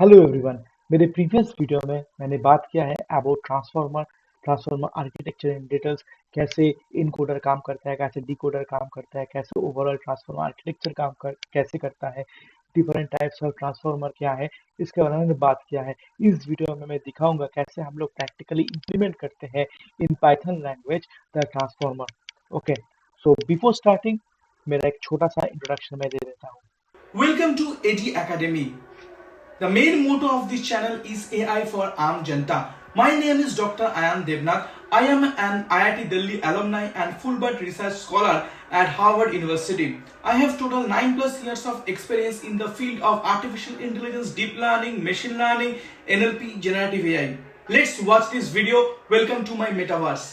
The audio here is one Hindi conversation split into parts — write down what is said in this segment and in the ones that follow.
Hello everyone. मेरे प्रीवियस वीडियो में मैंने बात किया है about transformer architecture in details. कैसे इनकोडर काम करता है, कैसे डिकोडर काम करता है, कैसे ओवरऑल ट्रांसफार्मर आर्किटेक्चर कैसे करता है, डिफरेंट टाइप्स ऑफ ट्रांसफार्मर क्या है, इसके बारे में मैंने बात किया है। इस वीडियो में मैं दिखाऊंगा कैसे हम लोग प्रैक्टिकली इम्प्लीमेंट करते हैं in Python language the transformer. Okay, so before starting मेरा एक छोटा सा इंट्रोडक्शन मैं दे देता हूँ। Welcome to AD Academy. The main motto of this channel is AI for Aam Janta. My name is Dr. Ayan Devnath. I am an IIT Delhi alumni and Fulbright research scholar at Harvard University. I have total 9 plus years of experience in the field of artificial intelligence, deep learning, machine learning, NLP, generative AI. Let's watch this video. Welcome to my metaverse.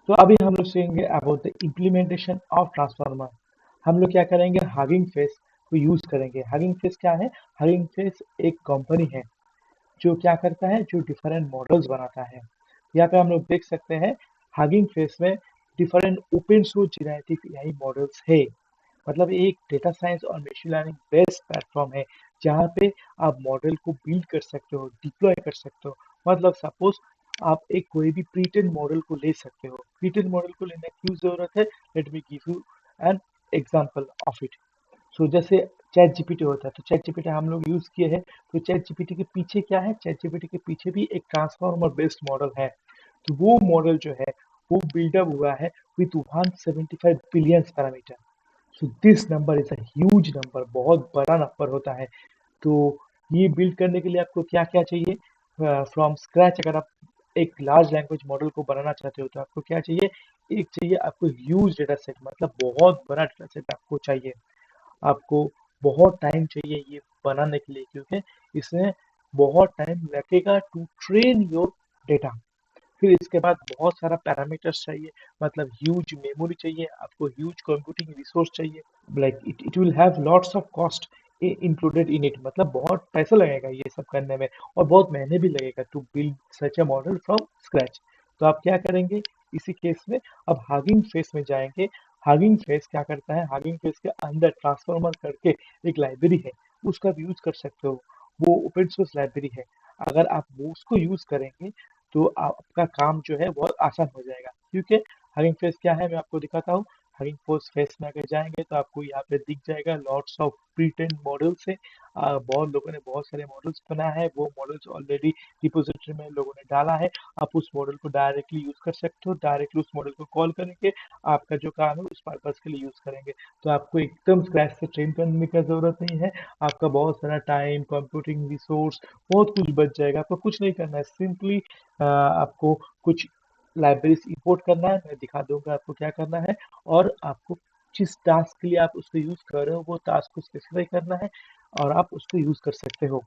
तो अभी हम लोग सीखेंगे about the implementation of transformer. हम लोग क्या करेंगे, हगिंग फेस को यूज करेंगे। हगिंग फेस क्या है? हगिंग फेस एक कंपनी है जो क्या करता है, जो डिफरेंट मॉडल्स बनाता है। यहाँ पे हम लोग देख सकते हैं हगिंग फेस में different open source generative AI models है। मतलब एक डेटा साइंस और मशीन लर्निंग बेस्ड प्लेटफॉर्म है जहाँ पे आप मॉडल को बिल्ड कर सकते हो, डिप्लॉय कर सकते हो। मतलब सपोज आप एक कोई भी प्रीटेंड मॉडल को ले सकते हो। प्रीटेंड मॉडल को लेने की क्यों जरूरत है? Let me give you an example of it. So जैसे चैट जीपीटी होता है, तो चैट जीपीटी हम लोग यूज किए हैं। तो चैट जीपीटी के पीछे क्या है? चैट जीपीटी के पीछे भी एक ट्रांसफॉर्मर बेस्ड मॉडल है। तो वो मॉडल जो है वो बिल्डअप हुआ है with 175 billion parameter. So this number is a huge number, बहुत बड़ा नंबर होता है। तो ये बिल्ड करने के लिए आपको क्या क्या चाहिए? फ्रॉम स्क्रैच अगर आप एक लार्ज लैंग्वेज मॉडल को बनाना चाहते हो तो आपको क्या चाहिए? एक चाहिए आपको ह्यूज डेटा सेट, मतलब बहुत बड़ा डेटा सेट आपको चाहिए। आपको बहुत टाइम चाहिए ये बनाने के लिए, क्योंकि इसमें बहुत टाइम लगेगा टू ट्रेन योर डेटा। फिर इसके बाद बहुत सारा पैरामीटर्स चाहिए, मतलब ह्यूज मेमोरी चाहिए आपको, ह्यूज कंप्यूटिंग रिसोर्स चाहिए। Like it will have lots of cost included in it, मतलब बहुत पैसा लगेगा ये सब करने में, और बहुत महीने भी लगेगा to build such a model from scratch. तो आप क्या करेंगे इसी केस में? अब हागिंग फेस में जाएंगे। हागिंग फेस क्या करता है? हागिंग फेस के अंदर ट्रांसफॉर्मर करके एक लाइब्रेरी है, उसका भी यूज कर सकते हो। वो ओपन सोर्स लाइब्रेरी है। अगर आप वो उसको यूज करेंगे तो आपका काम जो है बहुत आसान हो जाएगा। क्योंकि हगिंग फेस क्या है, मैं आपको दिखाता हूँ। हगिंग फेस में अगर जाएंगे तो आपको यहाँ पे दिख जाएगा लॉट्स ऑफ प्रीटेंड मॉडल्स है। बहुत लोगों ने बहुत सारे मॉडल्स बनाया है, वो मॉडल्स ऑलरेडी रिपोजिटरी में लोगों ने डाला है। आप उस मॉडल को डायरेक्टली यूज कर सकते हो, डायरेक्टली उस मॉडल को कॉल करके आपका जो काम है उस पर्पज के लिए यूज करेंगे। तो आपको एकदम स्क्रैच से ट्रेन करने की जरूरत नहीं है। आपका बहुत सारा टाइम, कंप्यूटिंग रिसोर्स, बहुत कुछ बच जाएगा। आपको कुछ नहीं करना है, सिंपली आपको कुछ लाइब्रेरीज इंपोर्ट करना है। मैं दिखा दूंगा आपको क्या करना है, और आपको जिस टास्क के लिए आप उसको यूज कर रहे हो वो टास्क को स्पेसिफाई करना है, और आप उसको यूज कर सकते हो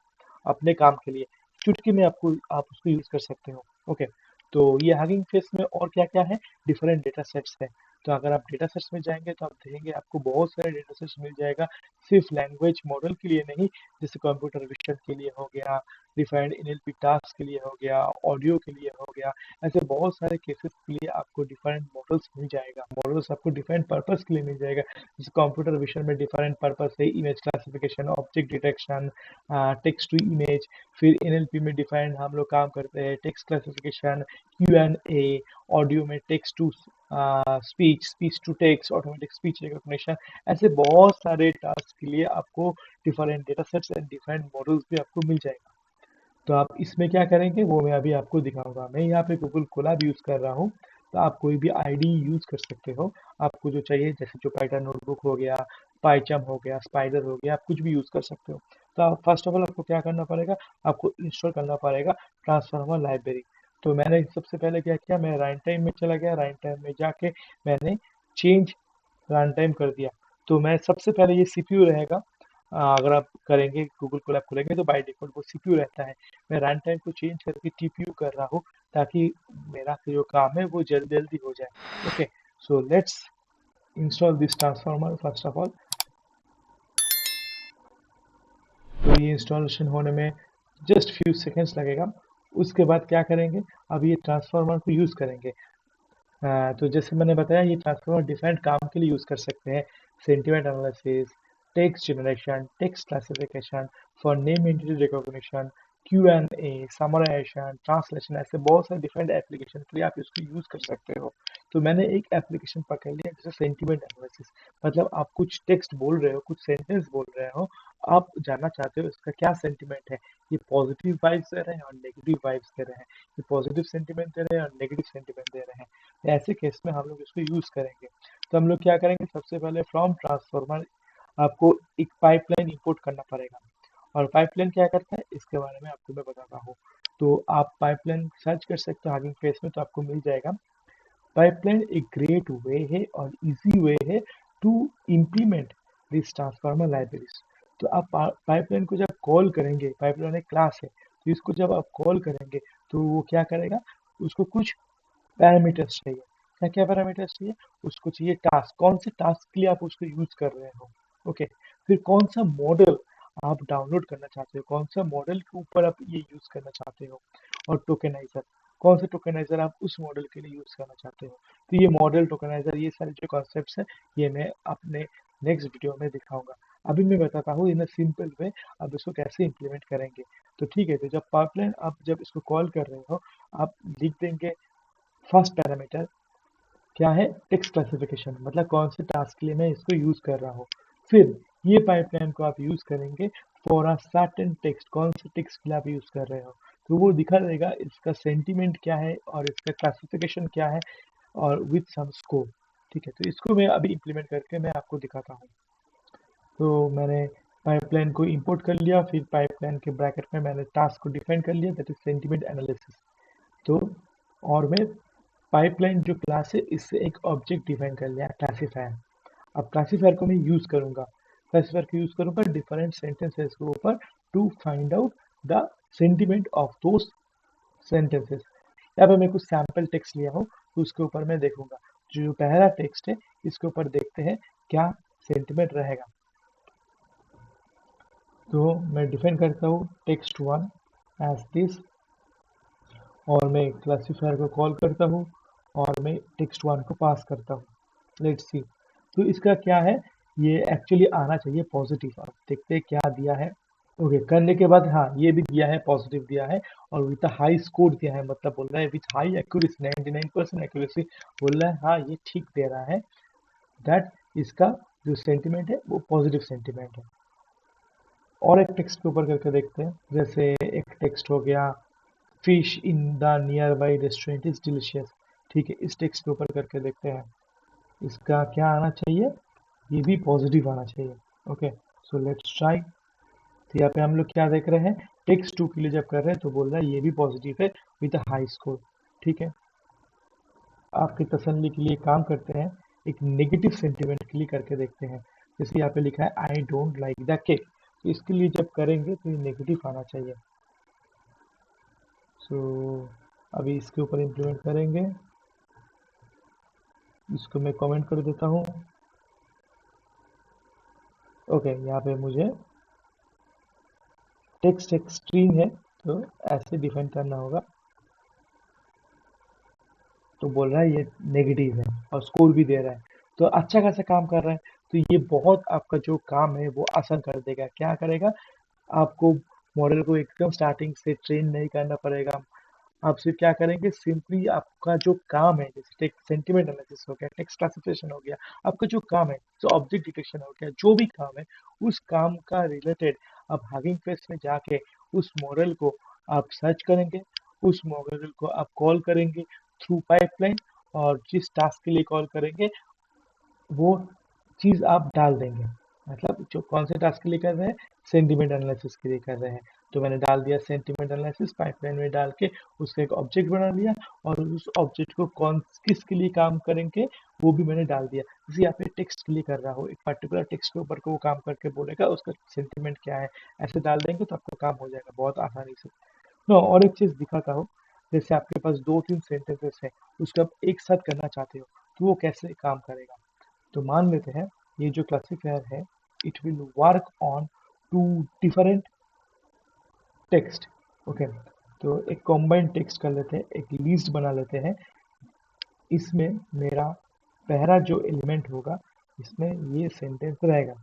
अपने काम के लिए। चुटकी में आपको आप उसको यूज कर सकते हो। ओके, तो ये हगिंग फेस में और क्या क्या है? डिफरेंट डेटा सेट्स है। तो अगर आप डेटा सेट्स में जाएंगे तो आप देखेंगे आपको बहुत सारे डेटा सेट्स मिल जाएगा, सिर्फ लैंग्वेज मॉडल के लिए नहीं। जैसे कंप्यूटर विजन के लिए हो गया, डिफाइंड एनएलपी टास्क के लिए हो गया, ऑडियो के लिए हो गया। ऐसे बहुत सारे केसेस के लिए आपको डिफरेंट मॉडल्स मिल जाएगा। मॉडल्स आपको डिफरेंट पर्पस के लिए मिल जाएगा। जैसे कंप्यूटर विजन में डिफरेंट पर्पस है, image classification, object detection, text to image. फिर एनएलपी में डिफरेंट हम लोग काम करते हैं, text classification, Q and A. Audio में text to speech to text, automatic speech recognition. ऐसे बहुत सारे टास्क के लिए आपको different data sets and different models भी आपको मिल जाएगा। तो आप इसमें क्या करेंगे वो मैं अभी आपको दिखाऊंगा। मैं यहाँ पे गूगल कोलैब यूज कर रहा हूँ। तो आप कोई भी आईडी यूज कर सकते हो, आपको जो चाहिए। जैसे जो पाइथन नोटबुक हो गया, पाइचम हो गया, स्पाइडर हो गया, आप कुछ भी यूज कर सकते हो। तो आप फर्स्ट ऑफ ऑल आपको क्या करना पड़ेगा? आपको इंस्टॉल करना पड़ेगा ट्रांसफार्मर लाइब्रेरी। तो मैंने सबसे पहले क्या किया, मैं रन टाइम में चला गया। रन टाइम में जाके मैंने चेंज रन टाइम कर दिया। तो मैं सबसे पहले ये सीपीयू रहेगा। अगर आप करेंगे गूगल कोलैब खोलेंगे तो बाय डिफॉल्ट वो सीपीयू रहता है। मैं रन टाइम को चेंज करके टीपीयू कर रहा हूँ, ताकि मेरा जो काम है वो जल्दी जल्दी हो जाए। Okay, so let's install this transformer first of all. तो ये इंस्टॉलेशन होने में जस्ट फ्यू सेकेंड्स लगेगा। उसके बाद क्या करेंगे, अब ये ट्रांसफार्मर को यूज करेंगे। तो जैसे मैंने बताया, ये ट्रांसफार्मर डिफरेंट काम के लिए यूज कर सकते हैं। Sentiment analysis, text generation, text classification, for name entity recognition, Q&A, summarization, translation, ऐसे बहुत सारे डिफरेंट एप्लीकेशन के लिए आप इसको यूज कर सकते हो। तो मैंने एक एप्लीकेशन पकड़ लिया जैसे सेंटिमेंट एनालिसिस, मतलब आप कुछ टेक्स्ट बोल रहे हो, कुछ सेंटेंस बोल रहे हो, आप जानना चाहते हो इसका क्या सेंटिमेंट है, ये पॉजिटिव वाइब्स दे रहे हैं और नेगेटिव वाइब्स दे रहे हैं, ये पॉजिटिव सेंटिमेंट दे रहे हैं और नेगेटिव सेंटिमेंट दे रहे हैं। ऐसे केस में हम लोग इसको यूज करेंगे। तो हम लोग क्या करेंगे, सबसे पहले फ्रॉम ट्रांसफॉर्मर आपको एक पाइपलाइन इंपोर्ट करना पड़ेगा। और पाइपलाइन क्या करता है इसके बारे में आपको मैं बताता हूँ। तो आप पाइपलाइन सर्च कर सकते हो हगिंग फेस में, तो आपको मिल जाएगा। पाइपलाइन एक ग्रेट वे है और इजी वे है to implement this transformer libraries. तो आप पाइपलाइन को जब कॉल करेंगे, पाइपलाइन एक क्लास है, तो इसको जब आप कॉल करेंगे तो वो क्या करेगा, उसको कुछ पैरामीटर्स चाहिए। क्या क्या पैरामीटर्स चाहिए, उसको चाहिए टास्क, कौन से टास्क के लिए आप उसको यूज कर रहे हो। ओके, फिर कौन सा मॉडल आप डाउनलोड करना चाहते हो, कौन सा मॉडल के ऊपर आप ये यूज करना चाहते हो, और टोकेनाइजर, कौन से टोकेनाइजर आप उस मॉडल के लिए यूज करना चाहते हो। तो ये मॉडल, टोकेनाइजर, ये सारे जो कॉन्सेप्ट्स हैं ये मैं अपने नेक्स्ट वीडियो में दिखाऊंगा। अभी मैं बताता हूँ इन अ सिंपल वे आप इसको कैसे इम्प्लीमेंट करेंगे। तो ठीक है, तो जब पाइपलाइन आप जब इसको कॉल कर रहे हो, आप लिख देंगे फर्स्ट पैरामीटर क्या है, टेक्स्ट क्लासिफिकेशन, मतलब कौन से टास्क के लिए मैं इसको यूज कर रहा हूँ। फिर ये पाइपलाइन को आप यूज करेंगे फॉर अ सर्टेन टेक्स्ट, कौन से टेक्स्ट के लिए आप यूज कर रहे हो, तो वो दिखा देगा इसका सेंटिमेंट क्या है और इसका क्लासिफिकेशन क्या है और विथ सम स्कोर। ठीक है, तो इसको मैं अभी इम्प्लीमेंट करके मैं आपको दिखाता हूँ। तो मैंने पाइपलाइन को इंपोर्ट कर लिया, फिर पाइपलाइन के ब्रैकेट में मैंने टास्क को डिफाइन कर लिया, दैट इज सेंटिमेंट एनालिसिस। तो और मैं पाइपलाइन जो क्लास है इससे एक ऑब्जेक्ट डिफाइन कर लिया, क्लासीफायर। अब क्लासीफायर को मैं यूज करूंगा, क्लासीफायर को यूज करूंगा डिफरेंट सेंटेंसेस के ऊपर to find out the sentiment of those sentences. यहाँ पे मैं कुछ सैम्पल टेक्स्ट लिया हूँ, तो उसके ऊपर मैं देखूंगा जो पहला टेक्स्ट है इसके ऊपर देखते हैं क्या सेंटिमेंट रहेगा। तो मैं डिफाइन करता हूँ टेक्स्ट वन एज दिस, और मैं क्लासीफायर को कॉल करता हूँ और मैं टेक्स्ट वन को पास करता हूँ। लेट्स सी, तो इसका क्या है, ये एक्चुअली आना चाहिए पॉजिटिव। अब देखते हैं क्या दिया है। ओके, करने के बाद हाँ ये भी दिया है, पॉजिटिव दिया है और विद हाई स्कोर दिया है, मतलब बोल रहा है विथ हाई एक्यूरेसी, 99% एक्यूरेसी बोल रहा है, हाँ ये ठीक दे रहा है दैट इसका जो सेंटिमेंट है वो पॉजिटिव सेंटिमेंट है। और एक टेक्स्ट के ऊपर करके देखते हैं, जैसे एक टेक्स्ट हो गया fish in the near by restaurant is delicious. ठीक है, इस टेक्स्ट के ऊपर करके देखते हैं इसका क्या आना चाहिए, ये भी पॉजिटिव आना चाहिए। Okay, so let's try. तो यहाँ पे हम लोग क्या देख रहे हैं, टेक्स्ट टू के लिए जब कर रहे हैं तो बोल रहा है ये भी पॉजिटिव है विद हाई स्कोर। ठीक है, आपकी तसल्ली के लिए काम करते हैं, एक नेगेटिव सेंटिमेंट के लिए करके देखते हैं। जैसे यहाँ पे लिखा है I don't like the cake, तो इसके लिए जब करेंगे तो ये नेगेटिव आना चाहिए। सो अभी इसके ऊपर इम्प्लीमेंट करेंगे, इसको मैं कमेंट कर देता हूँ। ओके, यहाँ पे मुझे टेक्स्ट एक स्ट्रिंग है तो ऐसे डिफाइन करना होगा। तो बोल रहा है ये नेगेटिव है और स्कोर भी दे रहा है, तो अच्छा खासा काम कर रहा है। तो ये बहुत आपका जो काम है वो आसान कर देगा। क्या करेगा, आपको मॉडल को एकदम स्टार्टिंग से ट्रेन नहीं करना पड़ेगा। आप सिर्फ क्या करेंगे, सिंपली आपका जो काम है, जैसे टेक्स्ट सेंटिमेंट एनालिसिस हो गया, टेक्स्ट क्लासिफिकेशन हो गया, आपका जो काम है, जो ऑब्जेक्ट डिटेक्शन हो गया, जो भी काम है उस काम का रिलेटेड आप हगिंग फेस में जाके उस मॉडल को आप सर्च करेंगे, उस मॉडल को आप कॉल करेंगे थ्रू पाइपलाइन, और जिस टास्क के लिए कॉल करेंगे वो चीज़ आप डाल देंगे। मतलब जो कौन से टास्क के लिए कर रहे हैं, सेंटिमेंट एनालिसिस के लिए कर रहे हैं, तो मैंने डाल दिया सेंटिमेंट एनालिसिस, पाइपलाइन में डाल के उसका एक ऑब्जेक्ट बना लिया, और उस ऑब्जेक्ट को कौन किसके लिए काम करेंगे वो भी मैंने डाल दिया। जैसे यहाँ पे टेक्स्ट के लिए कर रहा हो, एक पर्टिकुलर टेक्स्ट के ऊपर को वो काम करके बोलेगा उसका सेंटिमेंट क्या है, ऐसे डाल देंगे तो आपका काम हो जाएगा बहुत आसानी से। नो, और एक चीज़ दिखाता हूँ, जैसे आपके पास दो तीन सेंटेंसेस है, उसको आप एक साथ करना चाहते हो तो वो कैसे काम करेगा। तो मान लेते हैं ये जो क्लासिफायर है it will work on two different text. Okay, तो एक कॉम्बाइंड टेक्स्ट कर लेते हैं, एक लिस्ट बना लेते हैं। इसमें मेरा पहला जो एलिमेंट होगा इसमें ये सेंटेंस रहेगा।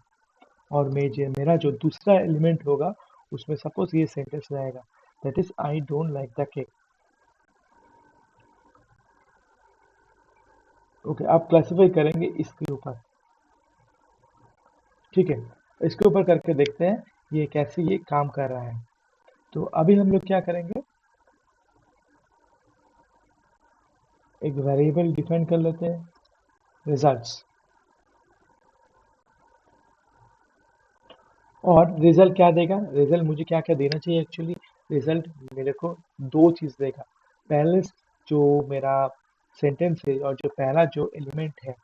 और मेरा जो दूसरा एलिमेंट होगा उसमें सपोज ये सेंटेंस रहेगा, that is I don't like the cake. Okay, आप क्लासिफाई करेंगे इसके ऊपर, ठीक है। इसके ऊपर करके देखते हैं ये कैसे ये काम कर रहा है। तो अभी हम लोग क्या करेंगे, एक वेरिएबल डिफाइन कर लेते हैं, रिजल्ट्स। और रिजल्ट क्या देगा, रिजल्ट मुझे क्या क्या देना चाहिए एक्चुअली, रिजल्ट मेरे को दो चीज़ देगा। पहले जो मेरा सेंटेंस है और जो पहला जो एलिमेंट है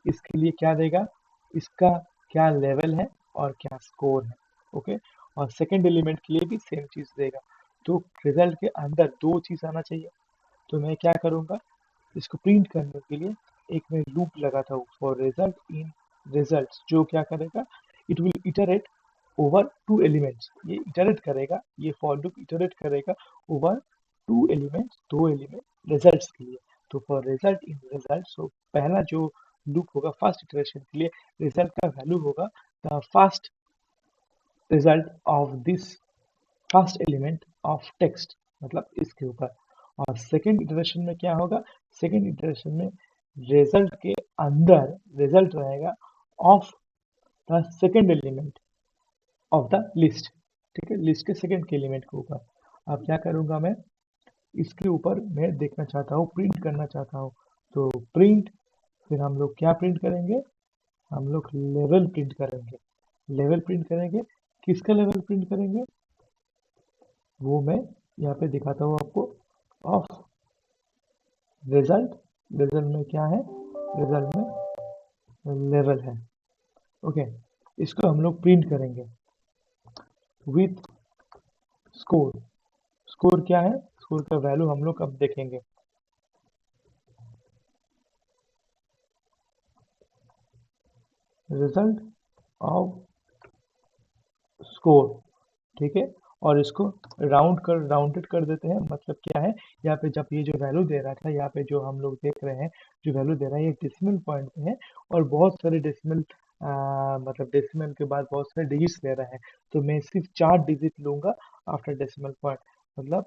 इसके लिए क्या देगा, इसका क्या लेवल है और क्या स्कोर है। ओके, और सेकंड एलिमेंट के लिए भी सेम चीज़ देगा। तो रिजल्ट के अंदर दो चीज़ आना चाहिए। तो मैं क्या करूँगा, इसको प्रिंट करने के लिए एक मैं लूप लगाता हूँ फॉर रिजल्ट इन रिजल्ट्स, जो क्या करेगा, it will iterate over two elements. ये इटरेट करेगा, ये फॉर लूप इटरेट करेगा ओवर टू एलिमेंट्स, दो एलिमेंट रिजल्ट्स के लिए। तो फॉर रिजल्ट इन रिजल्ट, सो पहला जो लूप होगा फर्स्ट इटरेशन के लिए, रिजल्ट का वैल्यू होगा the first result of this first element of text, मतलब इसके ऊपर। और सेकेंड इटरेशन में क्या होगा, सेकेंड इटरेशन में रिजल्ट के अंदर रिजल्ट रहेगा of the second element of the list, ठीक है, लिस्ट के सेकेंड के एलिमेंट के ऊपर। अब क्या करूंगा मैं, इसके ऊपर मैं देखना चाहता हूँ, प्रिंट करना चाहता हूँ। तो प्रिंट, फिर हम लोग क्या प्रिंट करेंगे, हम लोग लेवल प्रिंट करेंगे। लेवल प्रिंट करेंगे, किसका लेवल प्रिंट करेंगे वो मैं यहाँ पे दिखाता हूँ आपको। ऑफ रिजल्ट, रिजल्ट में क्या है, रिजल्ट में लेवल है। ओके, इसको हम लोग प्रिंट करेंगे विथ स्कोर। स्कोर क्या है, स्कोर का वैल्यू हम लोग अब देखेंगे। रिजल्ट ऑफ स्कोर, ठीक है। और इसको राउंडेड कर देते हैं, मतलब क्या है, यहाँ पे जब ये जो वैल्यू दे रहा था, यहाँ पे जो हम लोग देख रहे हैं जो वैल्यू दे रहा है ये डेसिमल पॉइंट पे है, और बहुत सारे डेसिमल मतलब डेसिमल के बाद बहुत सारे डिजिट्स ले रहा है। तो मैं सिर्फ 4 डिजिट लूंगा आफ्टर डेसिमल पॉइंट, मतलब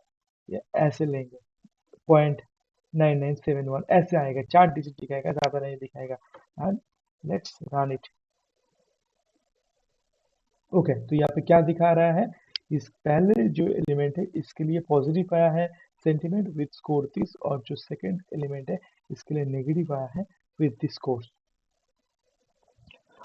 ये ऐसे लेंगे, 0.9971 ऐसे आएगा, 4 डिजिट दिखाएगा, ज्यादा नहीं दिखाएगा। And let's run it. Okay, तो यहाँ पे क्या दिखा रहा है, इस पहले जो एलिमेंट है इसके लिए पॉजिटिव आया है सेंटीमेंट विद स्कोर 30, और जो सेकंड एलिमेंट है इसके लिए नेगेटिव आया है with this score.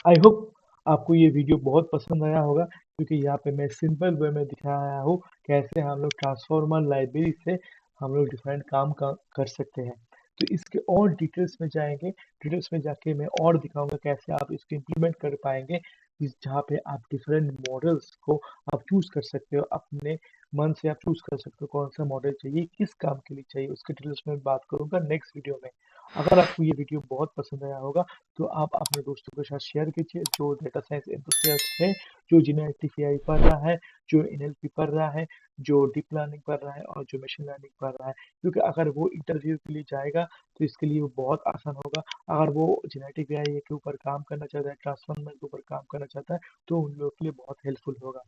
I hope आपको ये वीडियो बहुत पसंद आया होगा, क्योंकि यहाँ पे मैं सिंपल वे में दिखाया हूँ कैसे हम लोग ट्रांसफॉर्मर लाइब्रेरी से हम लोग डिफरेंट काम कर सकते हैं। तो इसके और डिटेल्स में जाएंगे, डिटेल्स में जाके मैं और दिखाऊंगा कैसे आप इसको इम्प्लीमेंट कर पाएंगे, जहाँ पे आप डिफरेंट मॉडल्स को आप चूज कर सकते हो, अपने मन से आप चूज कर सकते हो कौन सा मॉडल चाहिए, किस काम के लिए चाहिए, उसके डिटेल्स में बात करूंगा नेक्स्ट वीडियो में। अगर आपको ये वीडियो बहुत पसंद आया होगा तो आप अपने दोस्तों के साथ शेयर कीजिए जो डेटा साइंस एंथुसियास्ट है, जो जिन्हें आई पढ़ रहा है, जो एनएलपी पढ़ रहा है, जो डीप लर्निंग पढ़ रहा है और जो मशीन लर्निंग पढ़ रहा है। क्योंकि अगर वो इंटरव्यू के लिए जाएगा तो इसके लिए वो बहुत आसान होगा। अगर वो जेनेटिक एआई के ऊपर काम करना चाहता है, ट्रांसफॉर्मर के ऊपर काम करना चाहता है, तो उन लोगों के लिए बहुत हेल्पफुल होगा।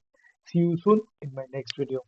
See you soon in my next video.